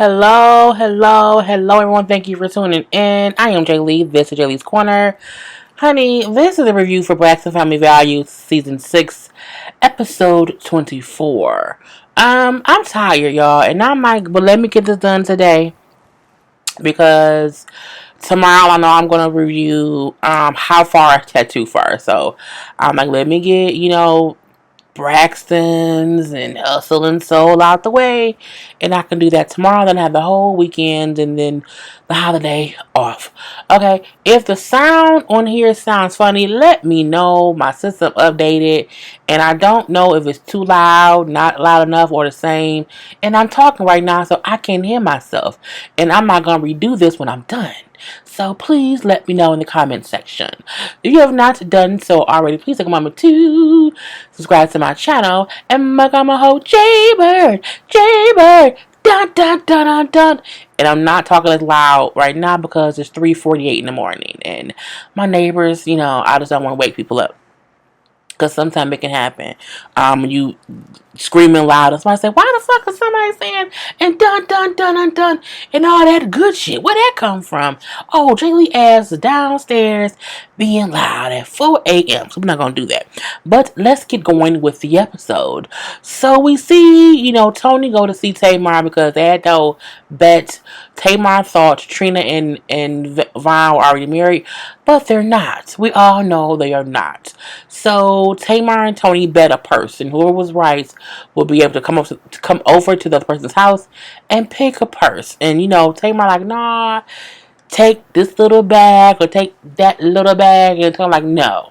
Hello, everyone. Thank you for tuning in. I am Jay Lee. This is Jay Lee's Corner. Honey, this is a review for Braxton Family Values, Season 6, Episode 24. I'm tired, y'all, and I'm like, but let me get this done today because tomorrow I know I'm gonna review how far I tattoo first. So I'm like, let me get, Braxton's and Hustle and Soul out the way, and I can do that tomorrow. Then I have the whole weekend and then the holiday off. Okay, if the sound on here sounds funny, let me know. My system updated, and I don't know if it's too loud, not loud enough, or the same. And I'm talking right now, so I can't hear myself, and I'm not gonna redo this when I'm done. So please let me know in the comment section. If you have not done so already, please take a moment to subscribe to my channel and become a whole Jaybird, dun dun dun dun dun. And I'm not talking as loud right now because it's 3:48 in the morning and my neighbors, I just don't want to wake people up. Because sometimes it can happen. You screaming loud, and somebody say, "Why the fuck is somebody saying and dun dun dun dun dun and all that good shit? Where that come from?" Oh, Jaylee ass is downstairs being loud at 4 a.m. So we're not gonna do that. But let's get going with the episode. So we see, Tony go to see Tamar because they had no bet. Tamar thought Trina and Vaughn were already married, but they're not. We all know they are not. So Tamar and Tony bet a person. Whoever was right will be able to come over to the other person's house and pick a purse. And Tamar like, nah, take this little bag or take that little bag. And Tony like, no.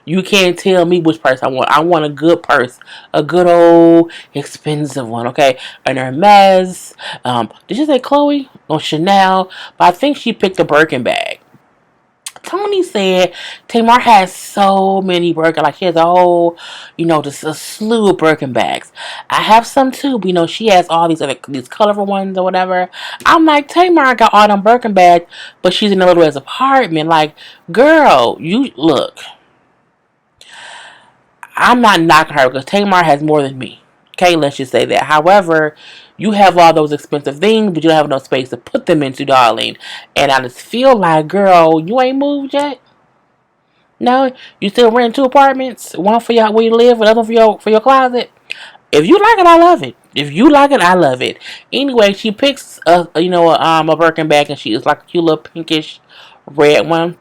You can't tell me which purse I want. I want a good purse. A good old expensive one, okay? An Hermes. Did you say Chloe? Or Chanel? But I think she picked a Birkin bag. Tony said Tamar has so many Birkin, like she has a whole, just a slew of Birkin bags. I have some too, but she has all these colorful ones or whatever. I'm like, Tamar got all them Birkin bags, but she's in a little apartment. Like, girl, you look. I'm not knocking her because Tamar has more than me. Okay, let's just say that. However, you have all those expensive things, but you don't have no space to put them into, darling. And I just feel like, girl, you ain't moved yet. No, you still rent two apartments, one for y'all where you live, another for your closet. If you like it, I love it. If you like it, I love it. Anyway, she picks a Birkin bag, and she is like a cute little pinkish red one.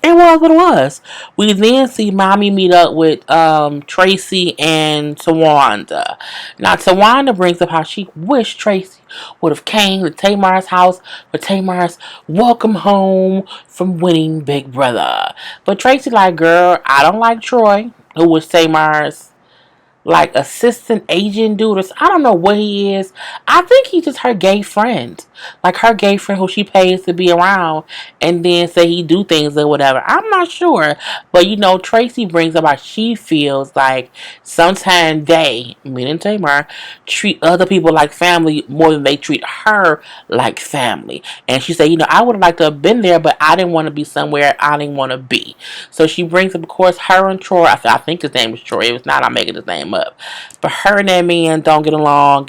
It was what it was. We then see Mommy meet up with Tracy and Tawanda. Now Tawanda brings up how she wished Tracy would have came to Tamar's house for Tamar's welcome home from winning Big Brother. But Tracy like, girl, I don't like Troy, who was Tamar's like assistant agent dude, or I don't know what he is. I think he's just her gay friend, like her gay friend who she pays to be around, and then say he do things or whatever. I'm not sure, but Tracy brings up how she feels like sometimes they, meaning Tamar, treat other people like family more than they treat her like family. And she said, I would have liked to have been there, but I didn't want to be somewhere I didn't want to be. So she brings up, of course, her and Troy. I think his name was Troy. If it's not, I'm making his name up. But her and that man don't get along.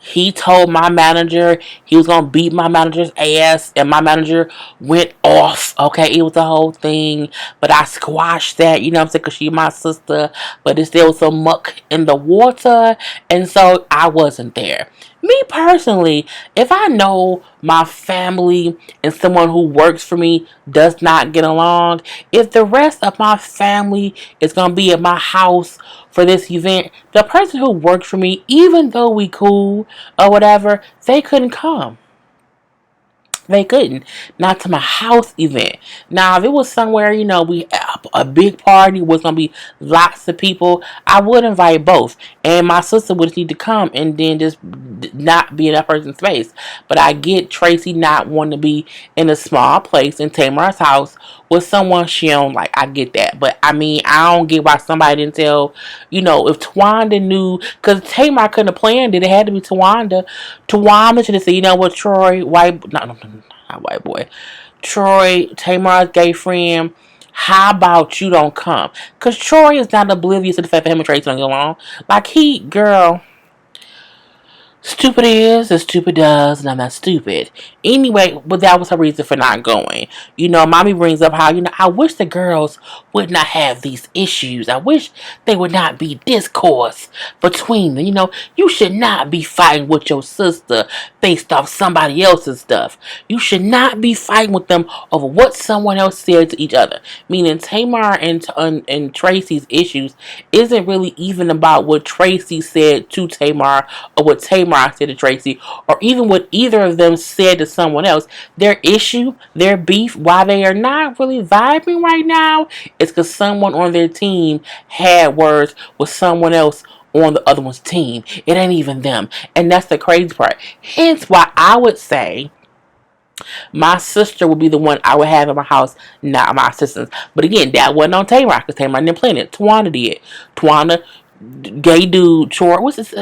He told my manager he was gonna beat my manager's ass, and my manager went off. Okay, it was the whole thing, but I squashed that. You know what I'm saying? Cause she's my sister, but there was some muck in the water, and so I wasn't there. Me personally, if I know my family and someone who works for me does not get along, if the rest of my family is going to be at my house for this event, the person who works for me, even though we cool or whatever, they couldn't come. They couldn't. Not to my house event. Now, if it was somewhere, we a big party was gonna be lots of people, I would invite both, and my sister would need to come and then just not be in that person's face. But I get Tracy not wanting to be in a small place in Tamar's house with someone she don't like. I get that, but I don't get why somebody didn't tell. If Tawanda knew, because Tamar couldn't have planned it. It had to be Tawanda. Tawanda should have said, what, Troy, not white boy, Troy, Tamar's gay friend, how about you don't come? Because Troy is not oblivious to the fact that him and Tracy don't get along. Like, girl, Stupid is as stupid does, and I'm not stupid. Anyway, but that was her reason for not going. Mommy brings up how, I wish the girls would not have these issues. I wish they would not be discourse between them. You should not be fighting with your sister based off somebody else's stuff. You should not be fighting with them over what someone else said to each other. Meaning Tamar and Tracy's issues isn't really even about what Tracy said to Tamar or what Tamar said to Tracy or even what either of them said to someone else. Their issue, their beef, why they are not really vibing right now is because someone on their team had words with someone else on the other one's team. It ain't even them. And that's the crazy part. Hence why I would say my sister would be the one I would have in my house, not my assistants. But again, that wasn't on Tamar because Tamar didn't plan it. Tawana did. Tawana, gay dude, Chor, what's this?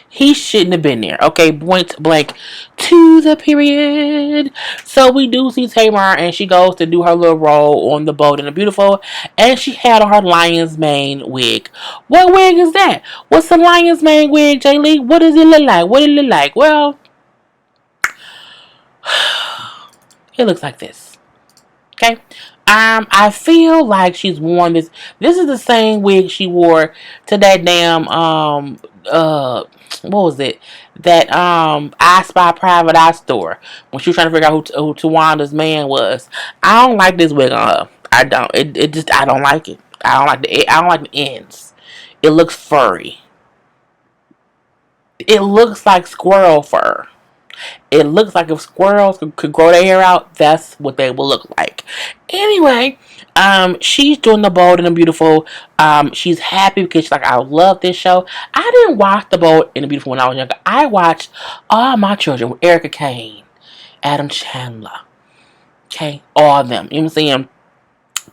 He shouldn't have been there. Okay, point blank to the period. So we do see Tamar, and she goes to do her little role on the boat in the beautiful, and she had on her lion's mane wig. What wig is that? What's the lion's mane wig, Jay Lee? What does it look like? What did it look like? Well, it looks like this. Okay. I feel like she's worn this. This is the same wig she wore to that damn what was it? That I Spy Private Eye store when she was trying to figure out who Tawanda's man was. I don't like this wig on her. I don't. It just I don't like it. I don't like the ends. It looks furry. It looks like squirrel fur. It looks like if squirrels could grow their hair out, that's what they will look like. Anyway, she's doing the Bold and the Beautiful. She's happy because she's like, I love this show. I didn't watch the Bold and the Beautiful when I was younger. I watched All My Children with Erica Kane, Adam Chandler, okay, all of them. You know what I'm saying?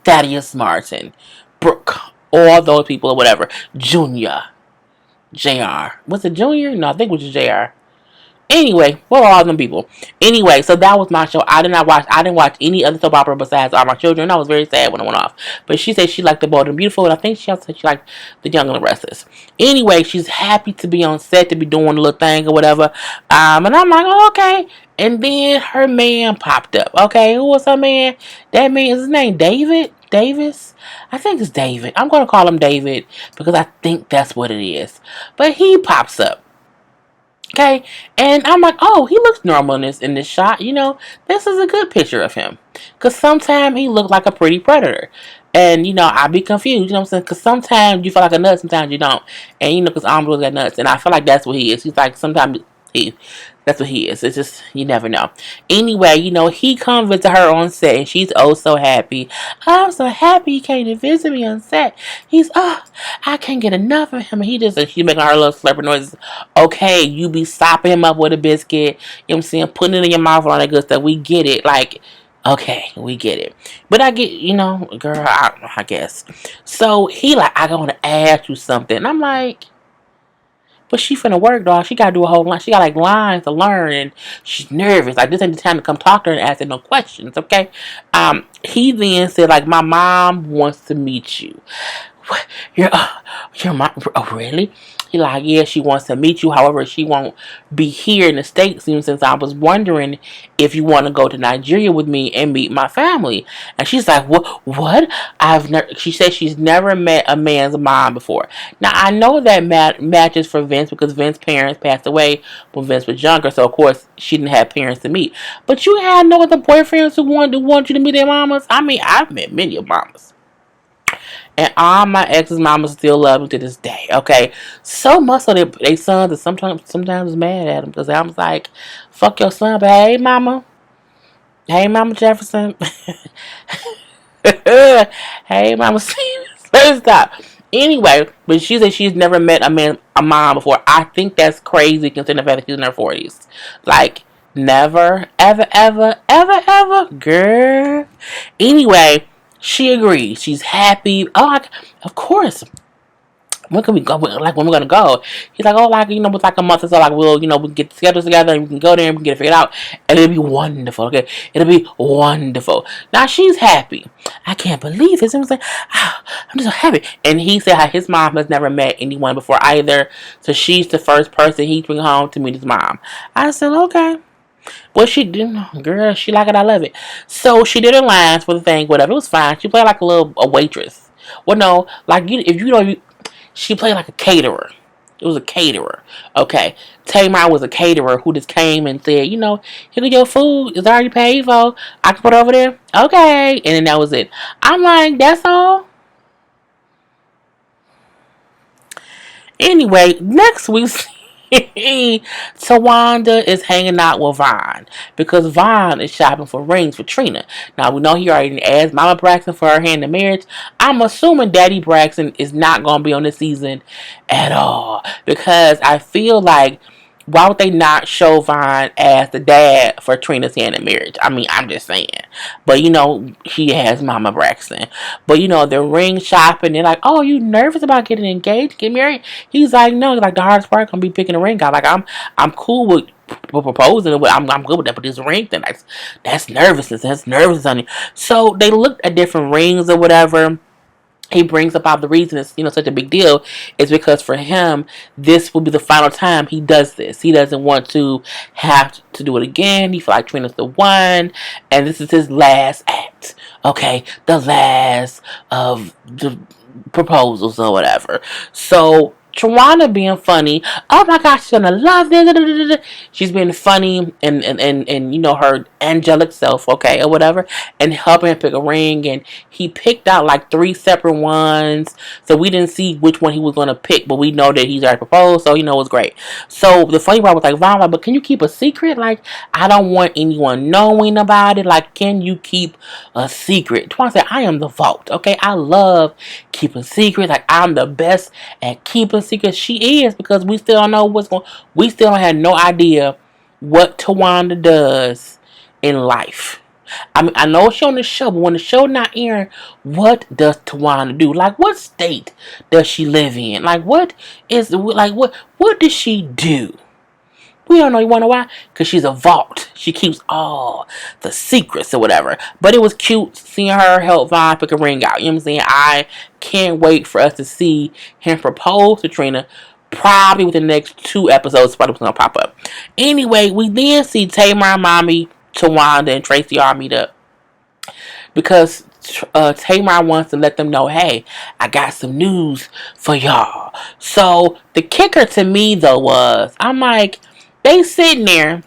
Thaddeus Martin, Brooke, all those people or whatever. Junior, Jr. Was it Junior? No, I think it was Jr. Anyway, what are all them people? Anyway, so that was my show. I didn't watch any other soap opera besides All My Children. I was very sad when it went off. But she said she liked The Bold and Beautiful, and I think she also said she liked The Young and the Restless. Anyway, she's happy to be on set, to be doing a little thing or whatever. And I'm like, oh, okay. And then her man popped up. Okay, who was her man? That man, is his name David? Davis? I think it's David. I'm going to call him David because I think that's what it is. But he pops up. Okay, and I'm like, oh, he looks normal in this shot. This is a good picture of him. Because sometimes he looked like a pretty predator. And, I'd be confused, you know what I'm saying? Because sometimes you feel like a nut, sometimes you don't. And, because Ambrose got nuts. And I feel like that's what he is. He's like, sometimes that's what he is. It's just, you never know. Anyway, he comes visit her on set, and she's oh so happy. I'm so happy he came to visit me on set. I can't get enough of him. And she's making her little slurping noises. Okay, you be sopping him up with a biscuit. You know what I'm saying? Putting it in your mouth and all that good stuff. We get it. Like, okay, we get it. But I get, girl, I guess. So he like, I want to ask you something. And I'm like, but she finna work, dog. She gotta do a whole line. She got like lines to learn, and she's nervous. Like, this ain't the time to come talk to her and ask her no questions, okay? He then said, like, my mom wants to meet you. What? Your mom? Oh, really? He like, yeah, she wants to meet you. However, she won't be here in the States soon, since I was wondering if you want to go to Nigeria with me and meet my family. And she's like, what? She said she's never met a man's mom before. Now, I know that matches for Vince because Vince's parents passed away when Vince was younger. So, of course, she didn't have parents to meet. But you had no other boyfriends who want you to meet their mamas? I mean, I've met many of mamas. And all my ex's mamas still love me to this day, okay? So much so they sons are sometimes mad at them because I was like, fuck your son, but hey, mama. Hey, Mama Jefferson. Hey, Mama Stevens. Let's stop. Anyway, but she said she's never met a mom before. I think that's crazy considering the fact that she's in her 40s. Like, never, ever, ever, ever, ever, girl. Anyway, she agrees. She's happy. Oh, of course. when can we go? Like, when we're gonna go? He's like, oh, like, with like a month or so, like, we'll, we can get the schedules together and we can go there and we can get it figured out. And it'll be wonderful, okay? It'll be wonderful. Now, she's happy. I can't believe it. And I was like, oh, I'm just so happy. And he said how his mom has never met anyone before either. So she's the first person he's bring home to meet his mom. I said, okay. Well, she did, girl, she like it, I love it. So she did her lines for the thing, whatever. It was fine. She played like a waitress. Well, no, like, if you know, she played like a caterer. It was a caterer. Okay. Tamar was a caterer who just came and said, here your food. It's already paid for. I can put it over there. Okay. And then that was it. I'm like, that's all? Anyway, next week's Tawanda is hanging out with Vaughn because Vaughn is shopping for rings for Trina. Now, we know he already asked Mama Braxton for her hand in marriage. I'm assuming Daddy Braxton is not going to be on this season at all because I feel like, why would they not show Vaughn as the dad for Trina's hand in marriage? I mean, I'm just saying. But, he has Mama Braxton. But, the ring shopping, they're like, oh, you nervous about getting engaged, get married? He's like, no, like, the hardest part gonna be picking a ring out. Like, I'm cool with proposing, but I'm good with that. But this ring thing, that's nervousness. That's nervousness on you. So they looked at different rings or whatever. He brings up how the reason it's such a big deal is because for him this will be the final time he does this. He doesn't want to have to do it again. He feels like Trina's the one, and this is his last act. Okay, the last of the proposals or whatever. So Tawana being funny. Oh my gosh, she's gonna love this. She's being funny and her angelic self, okay, or whatever, and helping him pick a ring. And he picked out like 3 separate ones, so we didn't see which one he was gonna pick, but we know that he's already proposed, so it was great. So the funny part was like, Vaughn, but can you keep a secret? Like, I don't want anyone knowing about it. Like, can you keep a secret? Tawana said, I am the vault, okay? I love keeping secrets. Like, I'm the best at keeping secrets. She is, because we still don't know we still don't have no idea what Tawanda does in life. I mean, I know she's on the show, but when the show not airing, what does Tawanda do? Like, what state does she live in? Like, what does she do? We don't know. You want to know why? Because she's a vault. She keeps all the secrets or whatever. But it was cute seeing her help Vaughn pick a ring out. You know what I'm saying? I can't wait for us to see him propose to Trina. Probably within the next 2 episodes. Probably going to pop up. Anyway, we then see Tamar, Mommy, Tawanda, and Tracy all meet up. Because Tamar wants to let them know, hey, I got some news for y'all. So the kicker to me, though, was, I'm like, they sitting there, and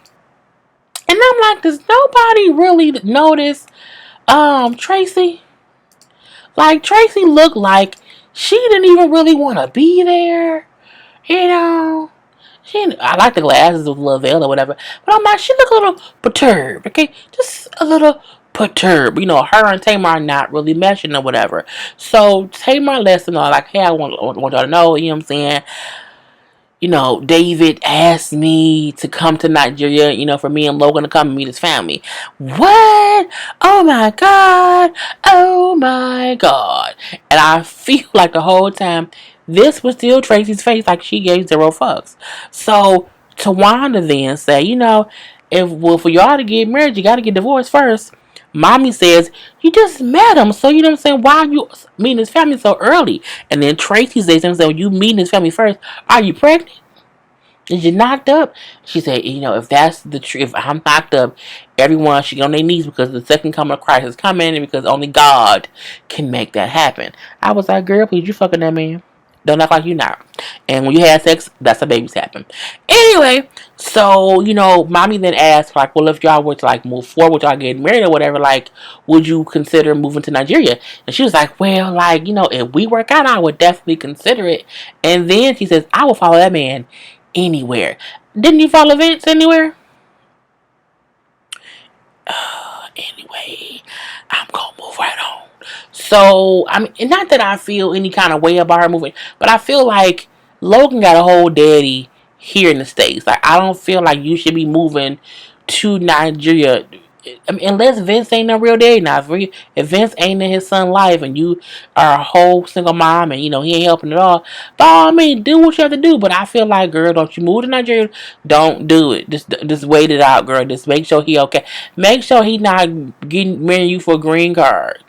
I'm like, does nobody really notice Tracy? Like, Tracy looked like she didn't even really want to be there. I like the glasses with Lavelle or whatever, but I'm like, she looked a little perturbed, okay? Just a little perturbed. Her and Tamar are not really meshing or whatever. So Tamar lets them know, like, hey, I want y'all to know, you know what I'm saying? David asked me to come to Nigeria, for me and Logan to come and meet his family. What? Oh my God. Oh my God. And I feel like the whole time, this was still Tracy's face, like she gave 0 fucks. So, Tawanda then said, for y'all to get married, you got to get divorced first. Mommy says, you just met him, so you know what I'm saying? Why are you meeting his family so early? And then Tracy says, you meeting his family first. Are you pregnant? Is you knocked up? She said, if that's the truth, if I'm knocked up, everyone should get on their knees because the second coming of Christ is coming and because only God can make that happen. I was like, girl, please, you fucking that man. Don't act like you not. And when you have sex, that's how babies happen. Anyway, so, Mommy then asked, like, well, if y'all were to, like, move forward, y'all get married or whatever, like, would you consider moving to Nigeria? And she was like, well, like, if we work out, I would definitely consider it. And then she says, I will follow that man anywhere. Didn't you follow Vince anywhere? Anyway, I'm gonna move right on. So, I mean, not that I feel any kind of way about her moving, but I feel like Logan got a whole daddy here in the States. Like, I don't feel like you should be moving to Nigeria I mean, unless Vince ain't no real daddy now. If Vince ain't in his son's life and you are a whole single mom and he ain't helping at all, by all means, do what you have to do. But I feel like, girl, don't you move to Nigeria? Don't do it. Just wait it out, girl. Just make sure he okay. Make sure he not getting marrying you for a green card.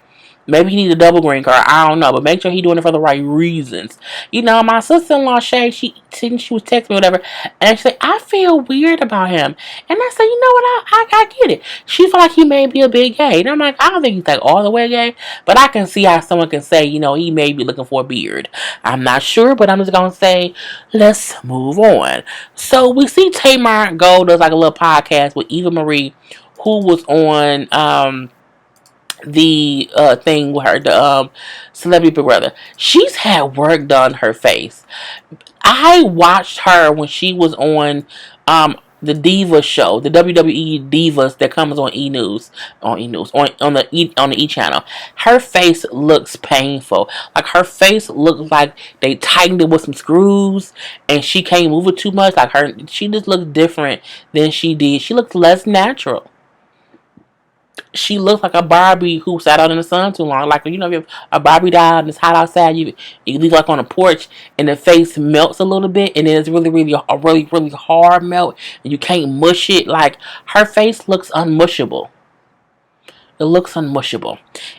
Maybe he needs a double green card. I don't know, but make sure he's doing it for the right reasons. My sister-in-law Shay, she was texting me whatever, and she said I feel weird about him, and I said, you know what, I get it. She felt like he may be a bit gay, and I'm like, I don't think he's like all the way gay, but I can see how someone can say, he may be looking for a beard. I'm not sure, but I'm just gonna say, let's move on. So we see Tamar go does like a little podcast with Eva Marie, who was on the thing with her, the Celebrity Big Brother. She's had work done her face. I watched her when she was on the Diva show, the WWE Divas that comes on on the E channel. Her face looks painful. Like her face looks like they tightened it with some screws, and she can't move it too much. She just looks different than she did. She looks less natural. She looks like a Barbie who sat out in the sun too long. Like, if you have a Barbie doll and it's hot outside, you leave like on a porch and the face melts a little bit, and then it's really, really a really, really hard melt and you can't mush it. Like, her face looks unmushable. It looks unmushable.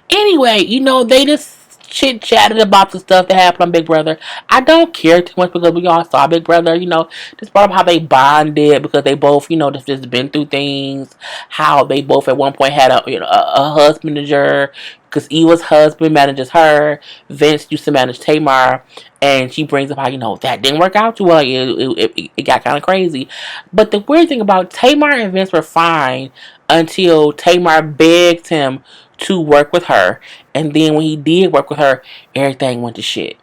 Anyway, they just chit chatted about the stuff that happened on Big Brother. I don't care too much because we all saw Big Brother. Just brought up how they bonded because they both, just been through things. How they both at one point had a husbandager because Eva's husband manages her. Vince used to manage Tamar, and she brings up how that didn't work out too well. It got kind of crazy. But the weird thing about Tamar and Vince were fine until Tamar begged him to work with her, and then when he did work with her, everything went to shit.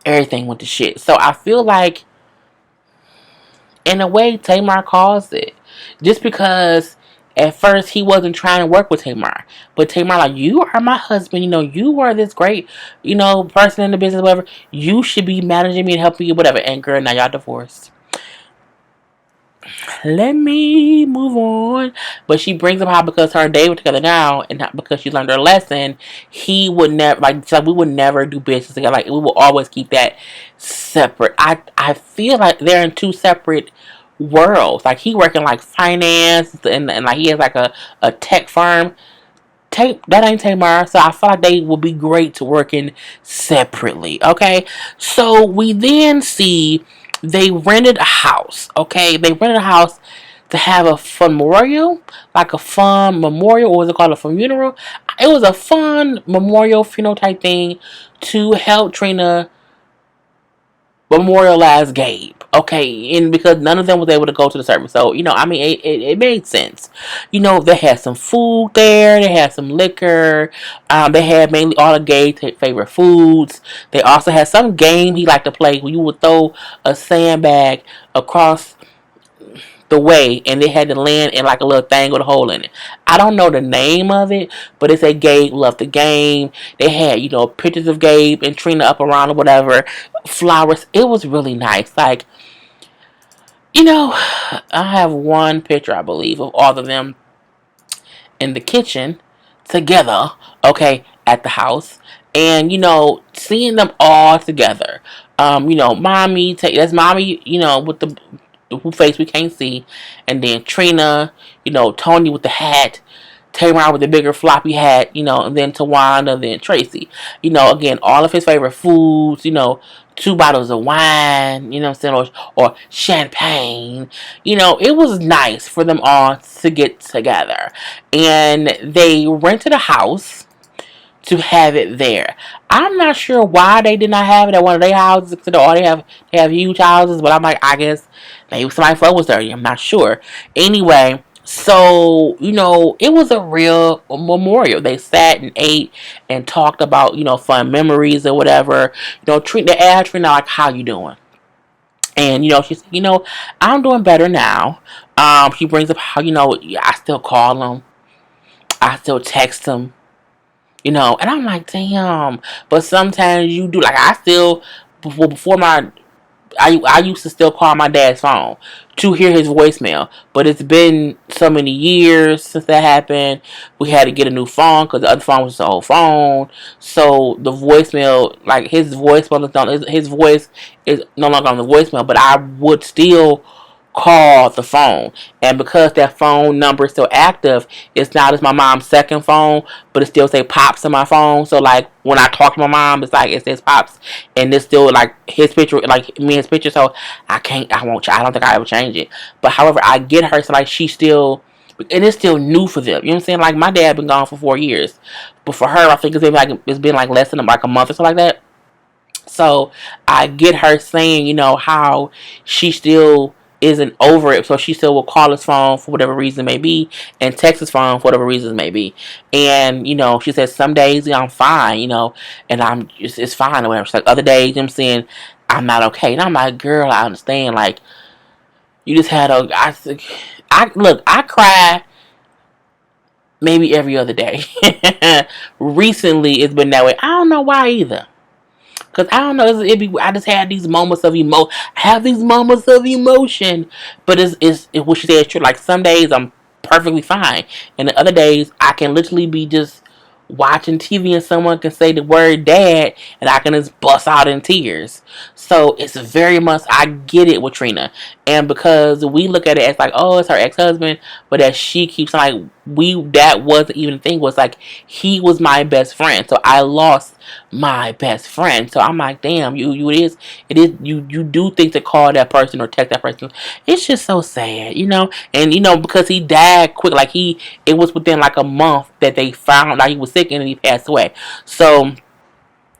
Everything went to shit. So I feel like, in a way, Tamar caused it, just because at first he wasn't trying to work with Tamar, but Tamar like, you are my husband. You are this great, person in the business, whatever. You should be managing me and helping you, whatever. And girl, now y'all divorced. Let me move on. But she brings up how because her and Dave were together now, and not because she learned her lesson, he would never like we would never do business together. Like, we will always keep that separate. I feel like they're in two separate worlds. Like, he working like finance and like he has like a tech firm. That ain't Tamar, so I feel like they will be great to working separately. Okay, so we then see they rented a house. Okay, they rented a house to have a fun memorial, like a fun memorial, or was it called a funeral? It was a fun memorial funeral type thing to help Trina memorialize Gabe. Okay, and because none of them was able to go to the service, so it made sense. They had some food there, they had some liquor, they had mainly all of Gabe's favorite foods. They also had some game he liked to play where you would throw a sandbag across the way, and they had to land in like a little thing with a hole in it. I don't know the name of it, but it said Gabe loved the game. They had, pictures of Gabe and Trina up around or whatever, flowers. It was really nice. Like, I have one picture, I believe, of all of them in the kitchen together, okay, at the house. And, seeing them all together. Mommy, that's mommy, with the who face we can't see, and then Trina, Tony with the hat, Tamar with the bigger floppy hat, and then Tawana, then Tracy. Again, all of his favorite foods, 2 bottles of wine, what I'm saying, or champagne. It was nice for them all to get together. And they rented a house to have it there. I'm not sure why they did not have it at one of their houses. Or they have huge houses, but I'm like, I guess maybe somebody felt was there. I'm not sure. Anyway, so it was a real memorial. They sat and ate and talked about fun memories or whatever. They asked Trina like, how you doing? And she said, I'm doing better now. She brings up how I still call him, I still text him. And I'm like, damn. But sometimes you do. Like, I still, before my I used to still call my dad's phone to hear his voicemail, but it's been so many years since that happened. We had to get a new phone because the other phone was the old phone. So the voicemail, like his voicemail, his voice is no longer on the voicemail, but I would still call the phone. And because that phone number is still active, it's not as my mom's second phone, but it still say Pops in my phone. So like when I talk to my mom, it's like it says Pops, and it's still like his picture, like me and his picture. So I won't, I don't think I ever change it. But however, I get her, so like she still, and it's still new for them. You know what I'm saying? Like my dad been gone for 4 years, but for her, I think it's been like less than like a month or something like that. So I get her saying, how she still isn't over it. So she still will call his phone for whatever reason it may be and text his phone for whatever reason it may be. And, she says some days I'm fine, and it's fine or whatever. She's like other days I'm saying I'm not okay. And I'm like, girl, I understand. Like, you just had I cry maybe every other day. Recently it's been that way. I don't know why either. Cause I don't know, I just had these moments of emotion, but it's what she said is true. Like some days I'm perfectly fine, and the other days I can literally be just watching TV and someone can say the word dad, and I can just bust out in tears. So it's very much I get it with Trina, and because we look at it as like, oh, it's her ex-husband, but as she keeps like that wasn't even a thing. Was like he was my best friend, so I lost my best friend. So I'm like, damn, it is you do think to call that person or text that person. It's just so sad, and because he died quick, like it was within like a month that they found out he was sick and he passed away. So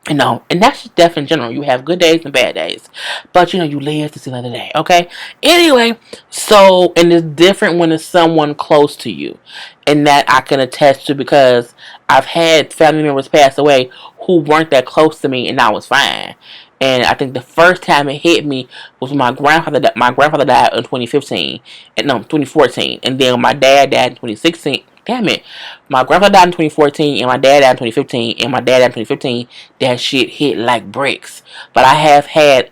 and that's just death in general. You have good days and bad days, but you live to see another day. Okay. Anyway, so and it's different when it's someone close to you, and that I can attest to because I've had family members pass away who weren't that close to me, and I was fine. And I think the first time it hit me was when my grandfather. My grandfather died in 2015, and no, 2014, and then my dad died in 2016. Damn it. My grandfather died in 2014 and my dad died in 2015 and my dad died in 2015. That shit hit like bricks. But I have had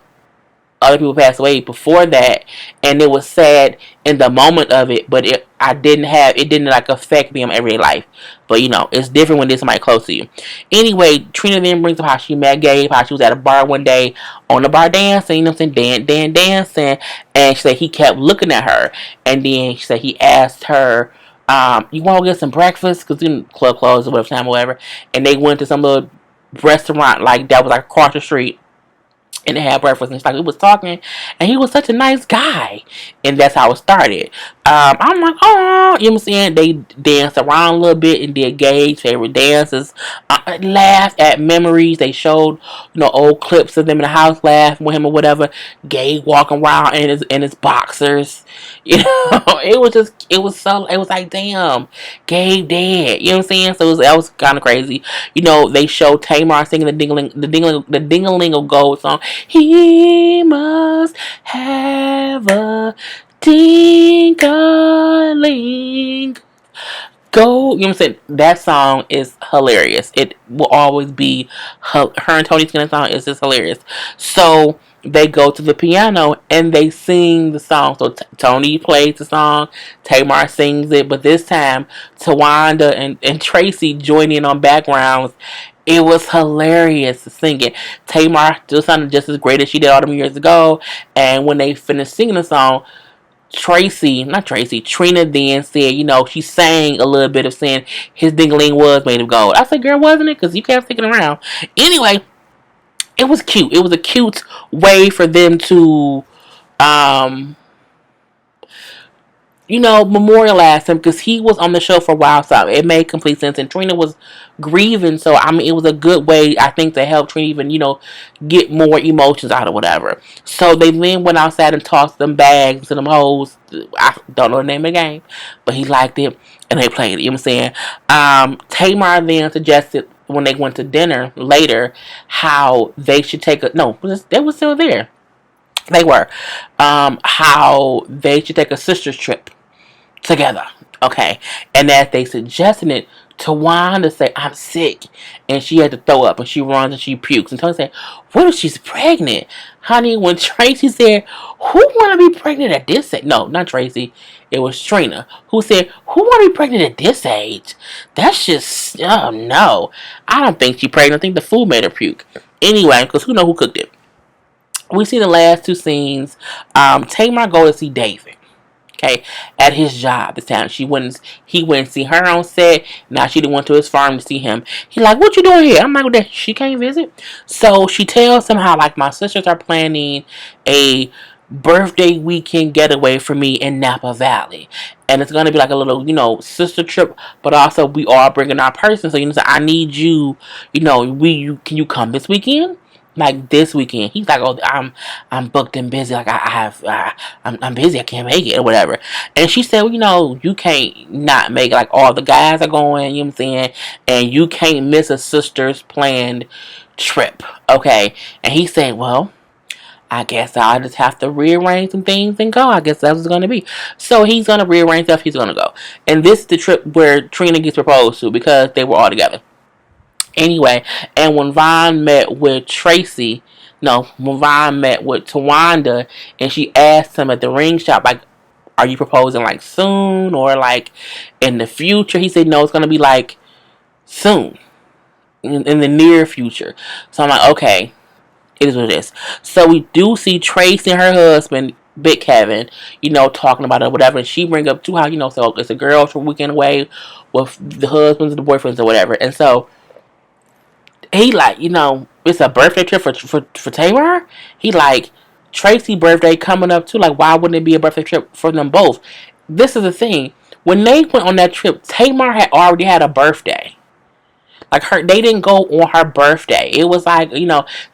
other people pass away before that, and it was sad in the moment of it, but it didn't like affect me in my everyday life. But it's different when there's somebody close to you. Anyway, Trina then brings up how she met Gabe, how she was at a bar one day on the bar dancing, dancing, and she said he kept looking at her, and then she said he asked her, you want to get some breakfast? Because the club closed or whatever, and they went to some little restaurant like that was like across the street, and they had breakfast, and it's like we was talking, and he was such a nice guy, and that's how it started. I'm like, oh, you know what I'm saying? They danced around a little bit and did Gabe's favorite dances, laughed at memories. They showed old clips of them in the house laughing with him or whatever. Gabe walking around in his boxers, it was like, damn, Gabe dead, you know what I'm saying? So that was kind of crazy. They showed Tamar singing the ding-a-ling of gold song. He must have a ding-a-ling go. You know what I'm saying? That song is hilarious. It will always be her and Tony Skinner's song is just hilarious. So they go to the piano and they sing the song. So Tony plays the song, Tamar sings it, but this time Tawanda and Tracy join in on backgrounds. It was hilarious singing. Tamar still sounded just as great as she did all them years ago. And when they finished singing the song, Trina then said, she sang a little bit of saying his ding-a-ling was made of gold. I said, girl, wasn't it? Because you kept sticking around. Anyway, it was cute. It was a cute way for them to, memorialize him because he was on the show for a while, so it made complete sense. And Trina was grieving, so I mean, it was a good way, I think, to help Trina even, get more emotions out or whatever. So they then went outside and tossed them bags to them hoes. I don't know the name of the game, but he liked it, and they played it. You know what I'm saying? Tamar then suggested when they went to dinner later how they should take they were still there. They were. How they should take a sister's trip together. Okay. And that they suggested it Tawanda say, I'm sick. And she had to throw up and she runs and she pukes. And Tony said, what if she's pregnant? Honey, when Tracy said, who want to be pregnant at this age? No, not Tracy. It was Trina who said, who want to be pregnant at this age? That's just, oh no. I don't think she's pregnant. I think the food made her puke. Anyway, because who know who cooked it? We see the last two scenes. Tamar go to see David. Okay, at his job this time. He went and see her on set. Now she didn't went to his farm to see him. He like, what you doing here? I'm like, that she can't visit. So she tells him how like my sisters are planning a birthday weekend getaway for me in Napa Valley. And it's gonna be like a little, sister trip, but also we are bringing our person. So so I need you, can you come this weekend? Like this weekend, he's like, "Oh, I'm booked and busy. Like I'm busy. I can't make it or whatever." And she said, "Well, you can't not make it. Like all the guys are going. You know what I'm saying? And you can't miss a sister's planned trip, okay?" And he said, "Well, I guess I'll just have to rearrange some things and go. I guess that's what it's gonna be." So he's gonna rearrange stuff. He's gonna go. And this is the trip where Trina gets proposed to because they were all together. Anyway, and when Vaughn met with Tracy, no, when Vaughn met with Tawanda, and she asked him at the ring shop, like, are you proposing like soon or like in the future? He said, no, it's going to be like soon, in the near future. So I'm like, okay, it is what it is. So we do see Tracy and her husband, Big Kevin, talking about it or whatever. And she bring up too how, so it's a girls for weekend away with the husbands and the boyfriends or whatever. And so he like, it's a birthday trip for Tamar. He like, Tracy birthday coming up too. Like, why wouldn't it be a birthday trip for them both? This is the thing. When they went on that trip, Tamar had already had a birthday. Like they didn't go on her birthday. It was like,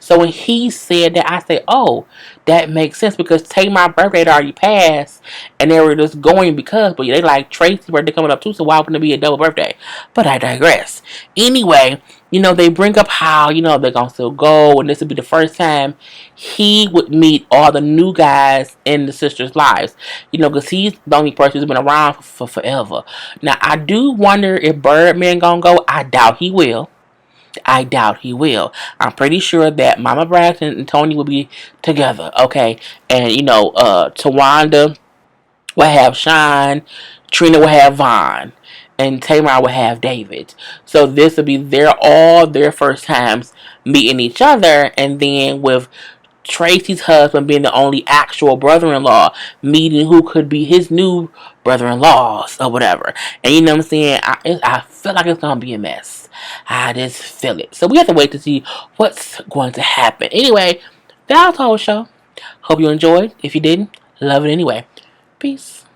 so when he said that, I said, oh, that makes sense because Tamar's birthday had already passed and they were just going because, but they like Tracy's birthday coming up too, so why wouldn't it be a double birthday? But I digress. Anyway, they bring up how, they're gonna still go and this would be the first time he would meet all the new guys in the sisters' lives. Because he's the only person who's been around for forever. Now, I do wonder if Birdman gonna go. I doubt he will. I'm pretty sure that Mama Braxton and Tony will be together, okay? And, Tawanda will have Sean, Trina will have Vaughn, and Tamar will have David. So this will be all their first times meeting each other, and then with Tracy's husband being the only actual brother-in-law, meeting who could be his new brother-in-laws or whatever. And you know what I'm saying? I feel like it's going to be a mess. I just feel it. So we have to wait to see what's going to happen. Anyway, that's the whole show. Hope you enjoyed. If you didn't, love it anyway. Peace.